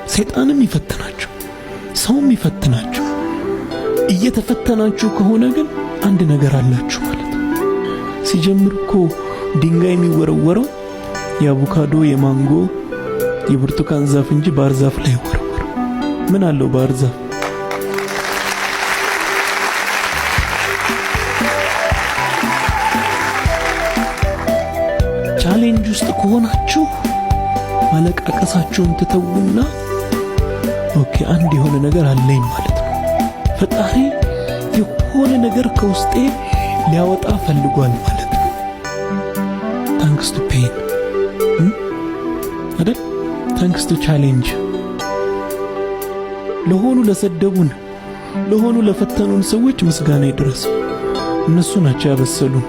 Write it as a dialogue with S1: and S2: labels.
S1: ሰይጣንም ይፈትናችሁ፣ ሰውም ይፈትናችሁ። እየተፈተናችሁ ከሆነ ግን አንድ ነገር አላችሁ ማለት ነው። ሲጀምር እኮ ድንጋይ የሚወረወረው የአቮካዶ፣ የማንጎ፣ የብርቱካን ዛፍ እንጂ ባህር ዛፍ ላይ ወረወረ። ምን አለው ባህር ዛፍ? ቻሌንጅ ውስጥ ከሆናችሁ ማለቃቀሳችሁን ትተውና ኦኬ አንድ የሆነ ነገር አለኝ ማለት ነው። ፈጣሪ የሆነ ነገር ከውስጤ ሊያወጣ ፈልጓል ማለት ነው። ታንክስ ቱ ፔን አይደል? ታንክስ ቱ ቻሌንጅ። ለሆኑ ለሰደቡን፣ ለሆኑ ለፈተኑን ሰዎች ምስጋና ይድረስ። እነሱ ናቸው ያበሰሉን።